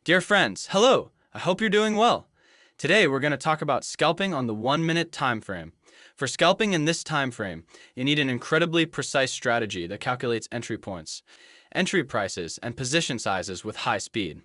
Dear friends, hello! I hope you're doing well. Today we're going to talk about scalping on the 1 minute time frame. For scalping in this time frame, you need an incredibly precise strategy that calculates entry points, entry prices, and position sizes with high speed.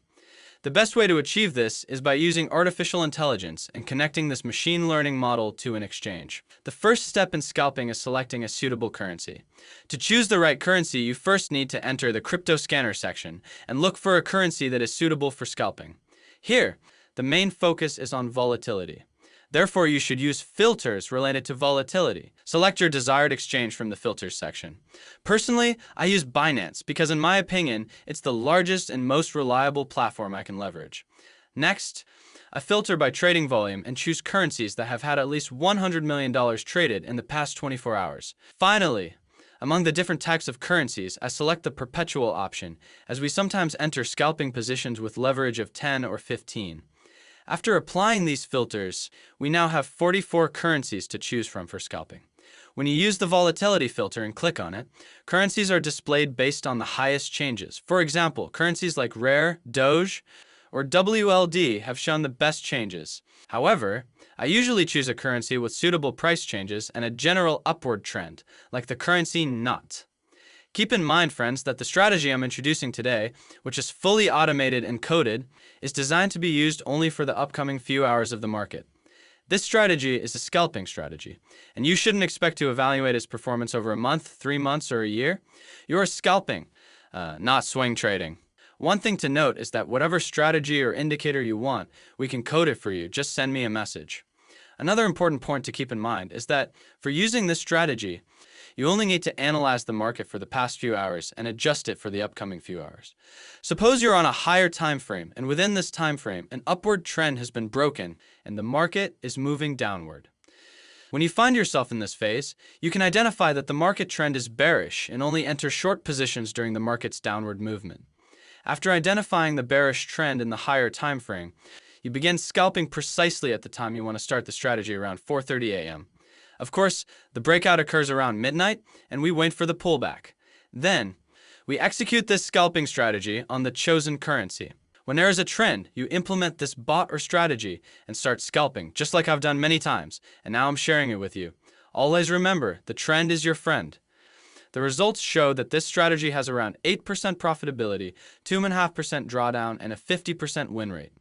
The best way to achieve this is by using artificial intelligence and connecting this machine learning model to an exchange. The first step in scalping is selecting a suitable currency. To choose the right currency, you first need to enter the crypto scanner section and look for a currency that is suitable for scalping. Here, the main focus is on volatility. Therefore, you should use filters related to volatility. Select your desired exchange from the filters section. Personally, I use Binance because in my opinion, it's the largest and most reliable platform I can leverage. Next, I filter by trading volume and choose currencies that have had at least $100 million traded in the past 24 hours. Finally, among the different types of currencies, I select the perpetual option, as we sometimes enter scalping positions with leverage of 10 or 15. After applying these filters, we now have 44 currencies to choose from for scalping. When you use the volatility filter and click on it, currencies are displayed based on the highest changes. For example, currencies like Rare, Doge, or WLD have shown the best changes. However, I usually choose a currency with suitable price changes and a general upward trend, like the currency NOT. Keep in mind, friends, that the strategy I'm introducing today, which is fully automated and coded, is designed to be used only for the upcoming few hours of the market. This strategy is a scalping strategy, and you shouldn't expect to evaluate its performance over a month, 3 months, or a year. You are scalping, not swing trading. One thing to note is that whatever strategy or indicator you want, we can code it for you. Just send me a message. Another important point to keep in mind is that for using this strategy, you only need to analyze the market for the past few hours and adjust it for the upcoming few hours. Suppose you're on a higher time frame, and within this time frame, an upward trend has been broken and the market is moving downward. When you find yourself in this phase, you can identify that the market trend is bearish and only enter short positions during the market's downward movement. After identifying the bearish trend in the higher time frame, you begin scalping precisely at the time you want to start the strategy around 4:30 a.m. Of course, the breakout occurs around midnight, and we wait for the pullback. Then, we execute this scalping strategy on the chosen currency. When there is a trend, you implement this bot or strategy and start scalping, just like I've done many times, and now I'm sharing it with you. Always remember, the trend is your friend. The results show that this strategy has around 8% profitability, 2.5% drawdown, and a 50% win rate.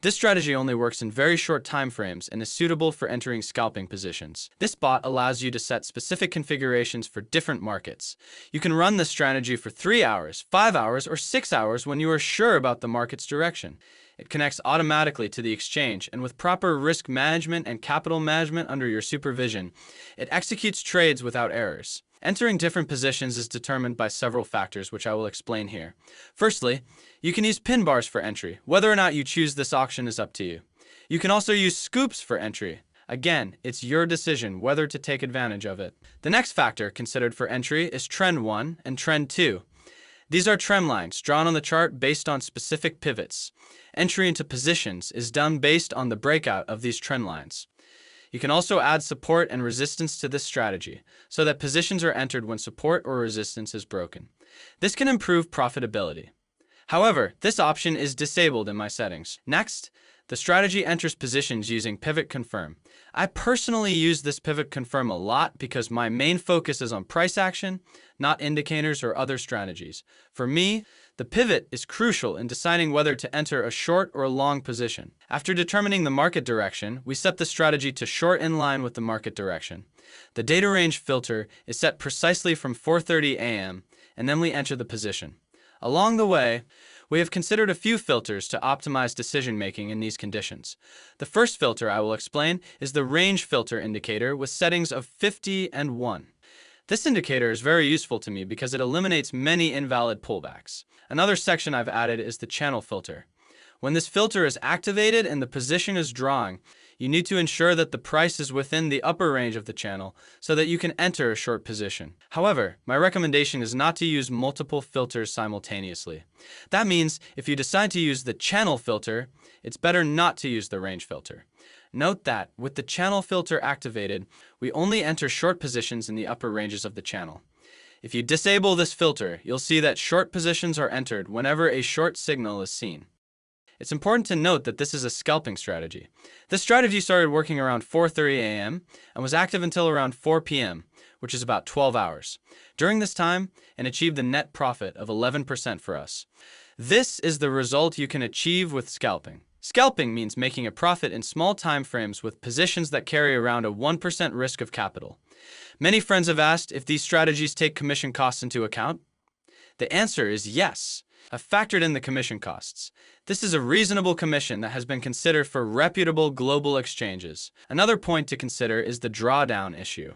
This strategy only works in very short time frames and is suitable for entering scalping positions. This bot allows you to set specific configurations for different markets. You can run this strategy for 3 hours, 5 hours, or 6 hours when you are sure about the market's direction. It connects automatically to the exchange, and with proper risk management and capital management under your supervision, it executes trades without errors. Entering different positions is determined by several factors, which I will explain here. Firstly, you can use pin bars for entry. Whether or not you choose this option is up to you. You can also use scoops for entry. Again, it's your decision whether to take advantage of it. The next factor considered for entry is Trend 1 and Trend 2. These are trend lines drawn on the chart based on specific pivots. Entry into positions is done based on the breakout of these trend lines. You can also add support and resistance to this strategy, so that positions are entered when support or resistance is broken. This can improve profitability. However, this option is disabled in my settings. Next, the strategy enters positions using Pivot Confirm. I personally use this Pivot Confirm a lot because my main focus is on price action, not indicators or other strategies. For me, the pivot is crucial in deciding whether to enter a short or a long position. After determining the market direction, we set the strategy to short in line with the market direction. The data range filter is set precisely from 4:30 a.m., and then we enter the position. Along the way, we have considered a few filters to optimize decision-making in these conditions. The first filter I will explain is the range filter indicator with settings of 50 and 1. This indicator is very useful to me because it eliminates many invalid pullbacks. Another section I've added is the channel filter. When this filter is activated and the position is drawing, you need to ensure that the price is within the upper range of the channel so that you can enter a short position. However, my recommendation is not to use multiple filters simultaneously. That means if you decide to use the channel filter, it's better not to use the range filter. Note that with the channel filter activated, we only enter short positions in the upper ranges of the channel. If you disable this filter, you'll see that short positions are entered whenever a short signal is seen. It's important to note that this is a scalping strategy. This strategy started working around 4:30 a.m. and was active until around 4 p.m., which is about 12 hours. During this time, it achieved a net profit of 11% for us. This is the result you can achieve with scalping. Scalping means making a profit in small time frames with positions that carry around a 1% risk of capital. Many friends have asked if these strategies take commission costs into account. The answer is yes. I've factored in the commission costs. This is a reasonable commission that has been considered for reputable global exchanges. Another point to consider is the drawdown issue.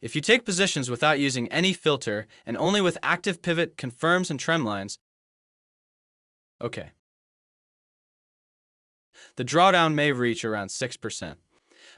If you take positions without using any filter and only with active pivot, confirms, and trendlines, the drawdown may reach around 6%.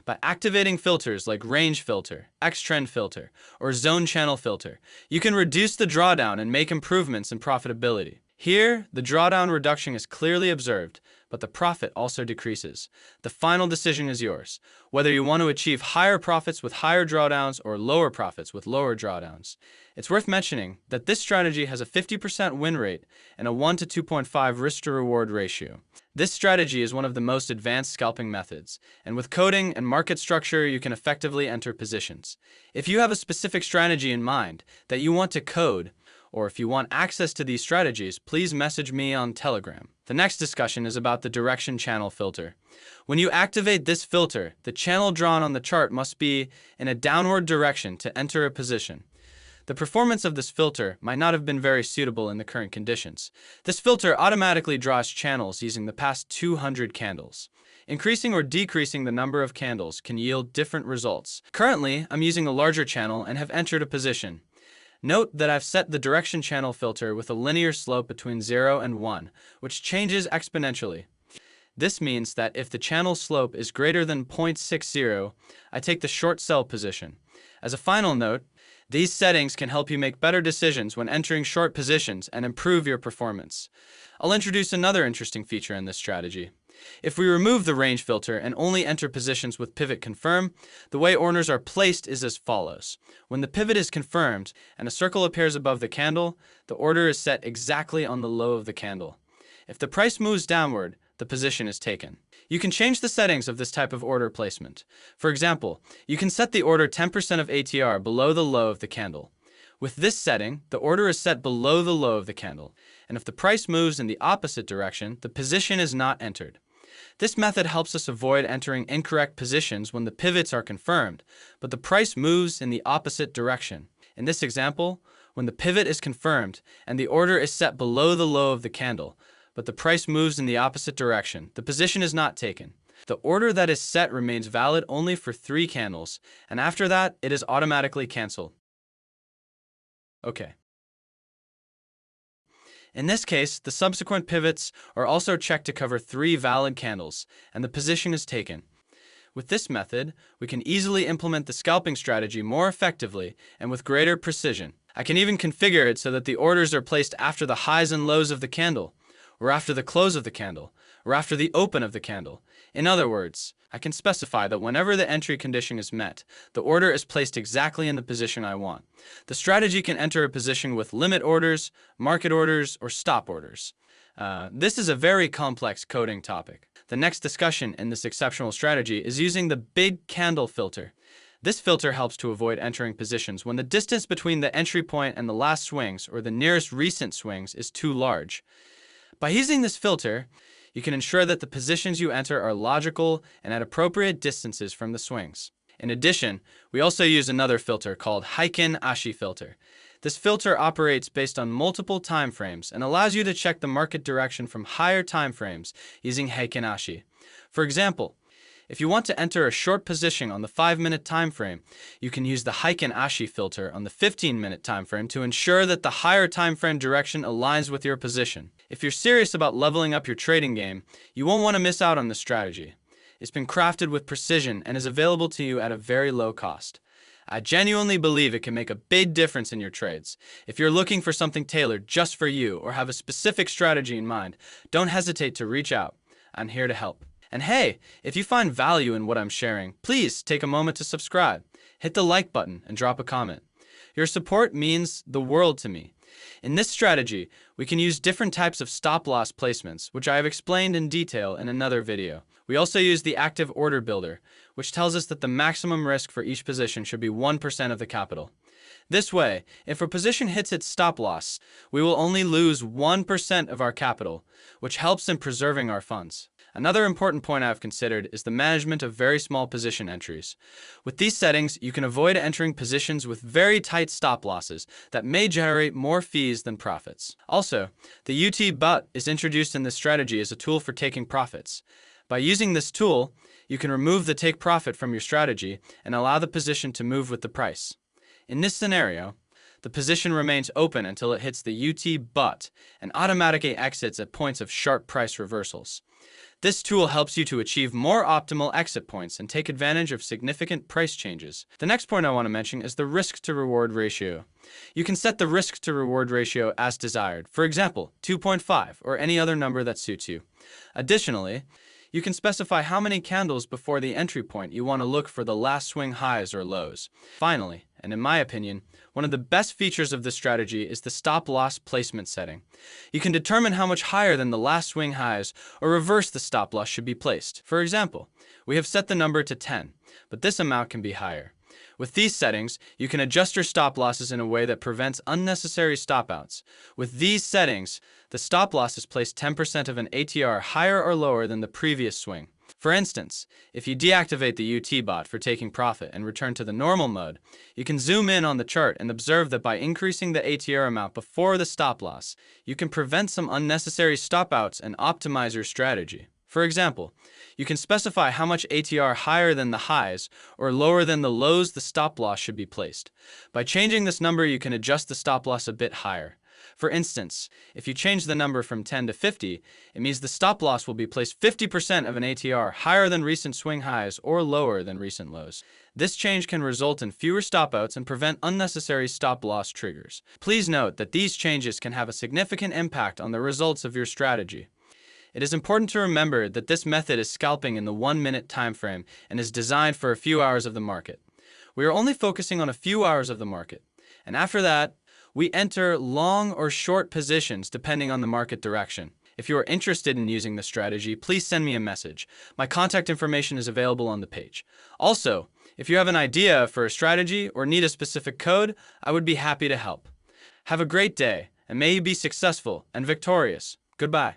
By activating filters like range filter, X-trend filter, or zone channel filter, you can reduce the drawdown and make improvements in profitability. Here, the drawdown reduction is clearly observed, but the profit also decreases. The final decision is yours, whether you want to achieve higher profits with higher drawdowns or lower profits with lower drawdowns. It's worth mentioning that this strategy has a 50% win rate and a 1 to 2.5 risk-to-reward ratio. This strategy is one of the most advanced scalping methods, and with coding and market structure, you can effectively enter positions. If you have a specific strategy in mind that you want to code, or if you want access to these strategies, please message me on Telegram. The next discussion is about the direction channel filter. When you activate this filter, the channel drawn on the chart must be in a downward direction to enter a position. The performance of this filter might not have been very suitable in the current conditions. This filter automatically draws channels using the past 200 candles. Increasing or decreasing the number of candles can yield different results. Currently, I'm using a larger channel and have entered a position. Note that I've set the direction channel filter with a linear slope between 0 and 1, which changes exponentially. This means that if the channel slope is greater than 0.60, I take the short sell position. As a final note, these settings can help you make better decisions when entering short positions and improve your performance. I'll introduce another interesting feature in this strategy. If we remove the range filter and only enter positions with pivot confirm, the way orders are placed is as follows. When the pivot is confirmed and a circle appears above the candle, the order is set exactly on the low of the candle. If the price moves downward, the position is taken. You can change the settings of this type of order placement. For example, you can set the order 10% of ATR below the low of the candle. With this setting, the order is set below the low of the candle, and if the price moves in the opposite direction, the position is not entered. This method helps us avoid entering incorrect positions when the pivots are confirmed, but the price moves in the opposite direction. In this example, when the pivot is confirmed and the order is set below the low of the candle, but the price moves in the opposite direction, the position is not taken. The order that is set remains valid only for 3 candles, and after that, it is automatically canceled. In this case, the subsequent pivots are also checked to cover 3 valid candles, and the position is taken. With this method, we can easily implement the scalping strategy more effectively and with greater precision. I can even configure it so that the orders are placed after the highs and lows of the candle, or after the close of the candle, or after the open of the candle. In other words, I can specify that whenever the entry condition is met, the order is placed exactly in the position I want. The strategy can enter a position with limit orders, market orders, or stop orders. This is a very complex coding topic. The next discussion in this exceptional strategy is using the big candle filter. This filter helps to avoid entering positions when the distance between the entry point and the last swings or the nearest recent swings is too large. By using this filter, you can ensure that the positions you enter are logical and at appropriate distances from the swings. In addition, we also use another filter called Heikin Ashi filter. This filter operates based on multiple time frames and allows you to check the market direction from higher time frames using Heikin Ashi. For example, if you want to enter a short position on the 5-minute time frame, you can use the Heikin Ashi filter on the 15-minute time frame to ensure that the higher time frame direction aligns with your position. If you're serious about leveling up your trading game, you won't want to miss out on this strategy. It's been crafted with precision and is available to you at a very low cost. I genuinely believe it can make a big difference in your trades. If you're looking for something tailored just for you or have a specific strategy in mind, don't hesitate to reach out. I'm here to help. And hey, if you find value in what I'm sharing, please take a moment to subscribe, hit the like button, and drop a comment. Your support means the world to me. In this strategy, we can use different types of stop-loss placements, which I have explained in detail in another video. We also use the active order builder, which tells us that the maximum risk for each position should be 1% of the capital. This way, if a position hits its stop-loss, we will only lose 1% of our capital, which helps in preserving our funds. Another important point I have considered is the management of very small position entries. With these settings, you can avoid entering positions with very tight stop losses that may generate more fees than profits. Also, the UT but is introduced in this strategy as a tool for taking profits. By using this tool, you can remove the take profit from your strategy and allow the position to move with the price. In this scenario, the position remains open until it hits the UT but and automatically exits at points of sharp price reversals. This tool helps you to achieve more optimal exit points and take advantage of significant price changes. The next point I want to mention is the risk-to-reward ratio. You can set the risk-to-reward ratio as desired, for example, 2.5 or any other number that suits you. Additionally, you can specify how many candles before the entry point you want to look for the last swing highs or lows. Finally, and in my opinion, one of the best features of this strategy is the stop-loss placement setting. You can determine how much higher than the last swing highs or reverse the stop-loss should be placed. For example, we have set the number to 10, but this amount can be higher. With these settings, you can adjust your stop losses in a way that prevents unnecessary stop-outs. With these settings, the stop loss is placed 10% of an ATR higher or lower than the previous swing. For instance, if you deactivate the UT bot for taking profit and return to the normal mode, you can zoom in on the chart and observe that by increasing the ATR amount before the stop loss, you can prevent some unnecessary stop-outs and optimize your strategy. For example, you can specify how much ATR higher than the highs or lower than the lows the stop loss should be placed. By changing this number, you can adjust the stop loss a bit higher. For instance, if you change the number from 10 to 50, it means the stop loss will be placed 50% of an ATR higher than recent swing highs or lower than recent lows. This change can result in fewer stop-outs and prevent unnecessary stop-loss triggers. Please note that these changes can have a significant impact on the results of your strategy. It is important to remember that this method is scalping in the 1-minute time frame and is designed for a few hours of the market. We are only focusing on a few hours of the market, and after that, we enter long or short positions depending on the market direction. If you are interested in using this strategy, please send me a message. My contact information is available on the page. Also, if you have an idea for a strategy or need a specific code, I would be happy to help. Have a great day, and may you be successful and victorious. Goodbye.